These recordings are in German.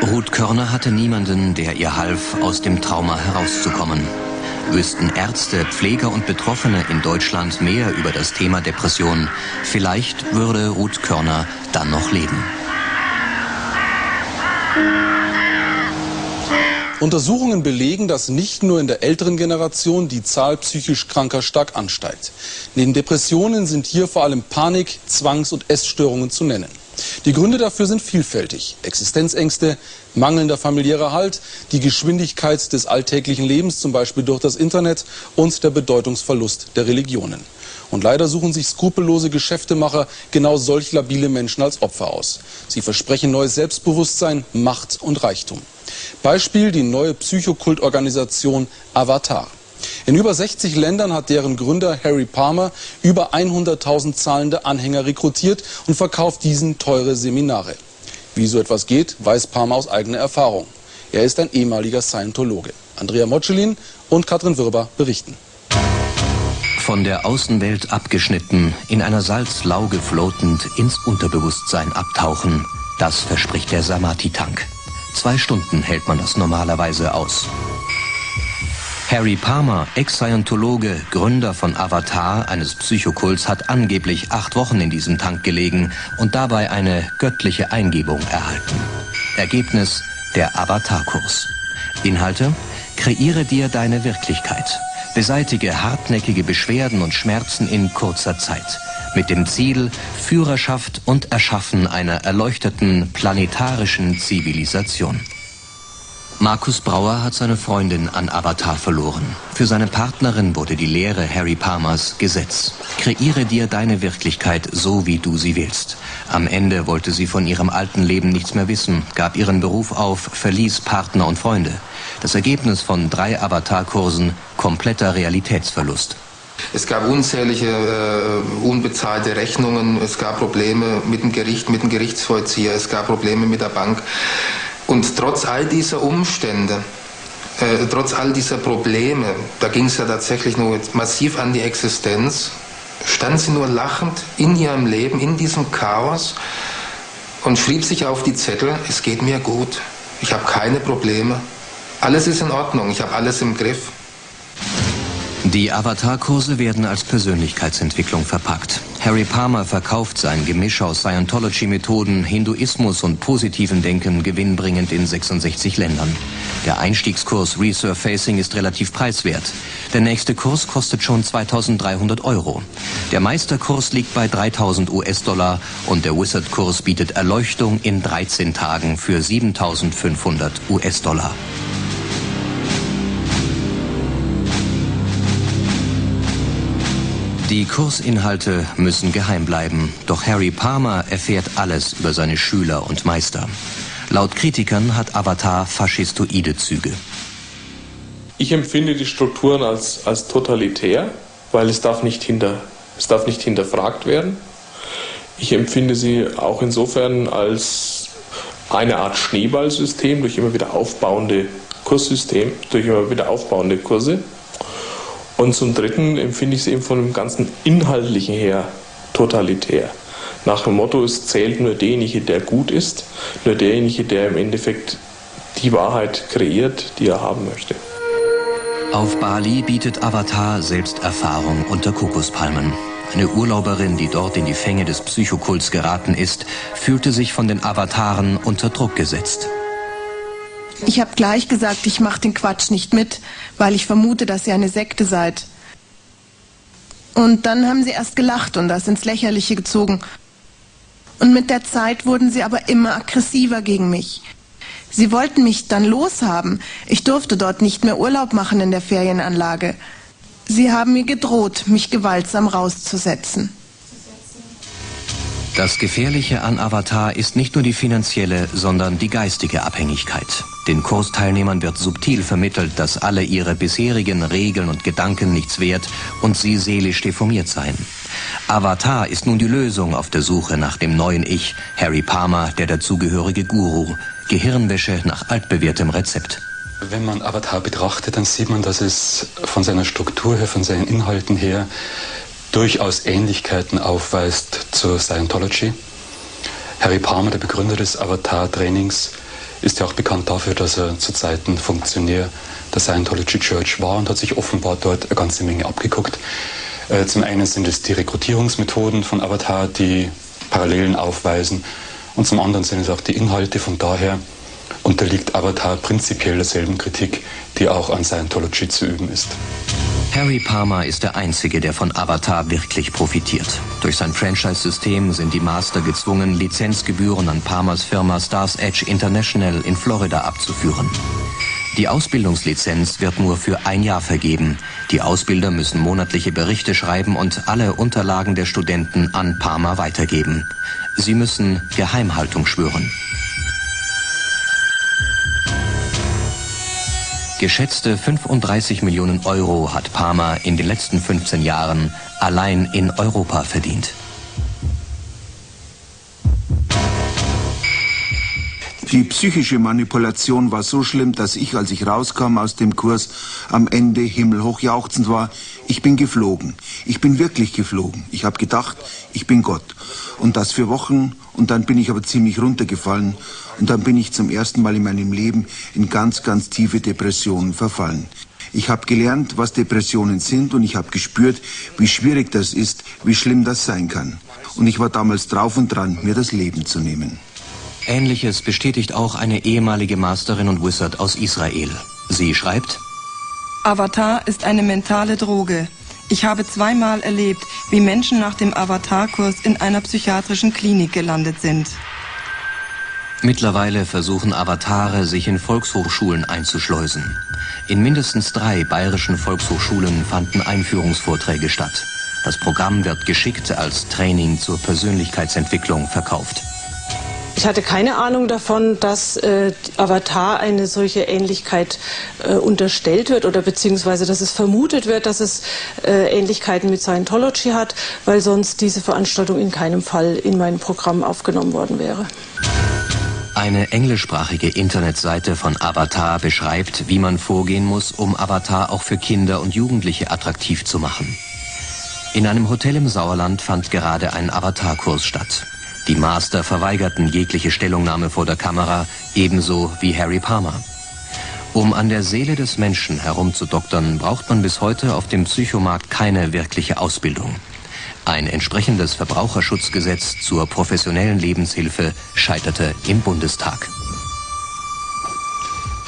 Ruth Körner hatte niemanden, der ihr half, aus dem Trauma herauszukommen. Wüssten Ärzte, Pfleger und Betroffene in Deutschland mehr über das Thema Depression, vielleicht würde Ruth Körner dann noch leben. Untersuchungen belegen, dass nicht nur in der älteren Generation die Zahl psychisch Kranker stark ansteigt. Neben Depressionen sind hier vor allem Panik-, Zwangs- und Essstörungen zu nennen. Die Gründe dafür sind vielfältig. Existenzängste, mangelnder familiärer Halt, die Geschwindigkeit des alltäglichen Lebens, zum Beispiel durch das Internet, und der Bedeutungsverlust der Religionen. Und leider suchen sich skrupellose Geschäftemacher genau solch labile Menschen als Opfer aus. Sie versprechen neues Selbstbewusstsein, Macht und Reichtum. Beispiel die neue Psychokultorganisation Avatar. In über 60 Ländern hat deren Gründer Harry Palmer über 100.000 zahlende Anhänger rekrutiert und verkauft diesen teure Seminare. Wie so etwas geht, weiß Palmer aus eigener Erfahrung. Er ist ein ehemaliger Scientologe. Andrea Motschelin und Katrin Wirber berichten. Von der Außenwelt abgeschnitten, in einer Salzlauge floatend, ins Unterbewusstsein abtauchen, das verspricht der Samadhi-Tank. 2 Stunden hält man das normalerweise aus. Harry Palmer, Ex-Scientologe, Gründer von Avatar, eines Psychokults, hat angeblich 8 Wochen in diesem Tank gelegen und dabei eine göttliche Eingebung erhalten. Ergebnis: der Avatar-Kurs. Inhalte: Kreiere dir deine Wirklichkeit. Beseitige hartnäckige Beschwerden und Schmerzen in kurzer Zeit. Mit dem Ziel Führerschaft und Erschaffen einer erleuchteten planetarischen Zivilisation. Markus Brauer hat seine Freundin an Avatar verloren. Für seine Partnerin wurde die Lehre Harry Palmers Gesetz. Kreiere dir deine Wirklichkeit so, wie du sie willst. Am Ende wollte sie von ihrem alten Leben nichts mehr wissen, gab ihren Beruf auf, verließ Partner und Freunde. Das Ergebnis von 3 Avatar-Kursen: kompletter Realitätsverlust. Es gab unzählige unbezahlte Rechnungen, es gab Probleme mit dem Gericht, mit dem Gerichtsvollzieher, es gab Probleme mit der Bank. Und trotz all dieser Umstände, trotz all dieser Probleme, da ging es ja tatsächlich nur massiv an die Existenz, stand sie nur lachend in ihrem Leben, in diesem Chaos und schrieb sich auf die Zettel: Es geht mir gut, ich habe keine Probleme, alles ist in Ordnung, ich habe alles im Griff. Die Avatar-Kurse werden als Persönlichkeitsentwicklung verpackt. Harry Palmer verkauft sein Gemisch aus Scientology-Methoden, Hinduismus und positiven Denken gewinnbringend in 66 Ländern. Der Einstiegskurs Resurfacing ist relativ preiswert. Der nächste Kurs kostet schon 2.300 €. Der Meisterkurs liegt bei 3.000 US-Dollar und der Wizard-Kurs bietet Erleuchtung in 13 Tagen für 7.500 US-Dollar. Die Kursinhalte müssen geheim bleiben, doch Harry Palmer erfährt alles über seine Schüler und Meister. Laut Kritikern hat Avatar faschistoide Züge. Ich empfinde die Strukturen als totalitär, weil es darf nicht hinterfragt werden. Ich empfinde sie auch insofern als eine Art Schneeballsystem durch immer wieder aufbauende Kurssystem, durch immer wieder aufbauende Kurse. Und zum Dritten empfinde ich es eben von dem ganzen Inhaltlichen her totalitär. Nach dem Motto: Es zählt nur derjenige, der gut ist, nur derjenige, der im Endeffekt die Wahrheit kreiert, die er haben möchte. Auf Bali bietet Avatar Selbsterfahrung unter Kokospalmen. Eine Urlauberin, die dort in die Fänge des Psychokults geraten ist, fühlte sich von den Avataren unter Druck gesetzt. Ich habe gleich gesagt, ich mache den Quatsch nicht mit, weil ich vermute, dass ihr eine Sekte seid. Und dann haben sie erst gelacht und das ins Lächerliche gezogen. Und mit der Zeit wurden sie aber immer aggressiver gegen mich. Sie wollten mich dann loshaben. Ich durfte dort nicht mehr Urlaub machen in der Ferienanlage. Sie haben mir gedroht, mich gewaltsam rauszusetzen. Das Gefährliche an Avatar ist nicht nur die finanzielle, sondern die geistige Abhängigkeit. Den Kursteilnehmern wird subtil vermittelt, dass alle ihre bisherigen Regeln und Gedanken nichts wert und sie seelisch deformiert seien. Avatar ist nun die Lösung auf der Suche nach dem neuen Ich, Harry Palmer, der dazugehörige Guru. Gehirnwäsche nach altbewährtem Rezept. Wenn man Avatar betrachtet, dann sieht man, dass es von seiner Struktur her, von seinen Inhalten her, durchaus Ähnlichkeiten aufweist zur Scientology. Harry Palmer, der Begründer des Avatar-Trainings, ist ja auch bekannt dafür, dass er zu Zeiten Funktionär der Scientology Church war und hat sich offenbar dort eine ganze Menge abgeguckt. Zum einen sind es die Rekrutierungsmethoden von Avatar, die Parallelen aufweisen, und zum anderen sind es auch die Inhalte. Von daher unterliegt Avatar prinzipiell derselben Kritik, die auch an Scientology zu üben ist. Harry Palmer ist der Einzige, der von Avatar wirklich profitiert. Durch sein Franchise-System sind die Master gezwungen, Lizenzgebühren an Palmers Firma Stars Edge International in Florida abzuführen. Die Ausbildungslizenz wird nur für 1 Jahr vergeben. Die Ausbilder müssen monatliche Berichte schreiben und alle Unterlagen der Studenten an Palmer weitergeben. Sie müssen Geheimhaltung schwören. Geschätzte 35 Millionen Euro hat Palmer in den letzten 15 Jahren allein in Europa verdient. Die psychische Manipulation war so schlimm, dass ich, als ich rauskam aus dem Kurs, am Ende himmelhoch jauchzend war. Ich bin geflogen. Ich bin wirklich geflogen. Ich habe gedacht, ich bin Gott. Und das für Wochen. Und dann bin ich aber ziemlich runtergefallen. Und dann bin ich zum ersten Mal in meinem Leben in ganz, ganz tiefe Depressionen verfallen. Ich habe gelernt, was Depressionen sind, und ich habe gespürt, wie schwierig das ist, wie schlimm das sein kann. Und ich war damals drauf und dran, mir das Leben zu nehmen. Ähnliches bestätigt auch eine ehemalige Masterin und Wizard aus Israel. Sie schreibt: Avatar ist eine mentale Droge. Ich habe 2-mal erlebt, wie Menschen nach dem Avatar-Kurs in einer psychiatrischen Klinik gelandet sind. Mittlerweile versuchen Avatare, sich in Volkshochschulen einzuschleusen. In mindestens 3 bayerischen Volkshochschulen fanden Einführungsvorträge statt. Das Programm wird geschickt als Training zur Persönlichkeitsentwicklung verkauft. Ich hatte keine Ahnung davon, dass Avatar eine solche Ähnlichkeit unterstellt wird oder beziehungsweise, dass es vermutet wird, dass es Ähnlichkeiten mit Scientology hat, weil sonst diese Veranstaltung in keinem Fall in mein Programm aufgenommen worden wäre. Eine englischsprachige Internetseite von Avatar beschreibt, wie man vorgehen muss, um Avatar auch für Kinder und Jugendliche attraktiv zu machen. In einem Hotel im Sauerland fand gerade ein Avatar-Kurs statt. Die Master verweigerten jegliche Stellungnahme vor der Kamera, ebenso wie Harry Palmer. Um an der Seele des Menschen herumzudoktern, braucht man bis heute auf dem Psychomarkt keine wirkliche Ausbildung. Ein entsprechendes Verbraucherschutzgesetz zur professionellen Lebenshilfe scheiterte im Bundestag.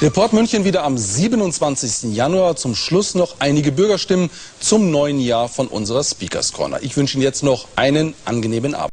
Report München wieder am 27. Januar. Zum Schluss noch einige Bürgerstimmen zum neuen Jahr von unserer Speakers Corner. Ich wünsche Ihnen jetzt noch einen angenehmen Abend.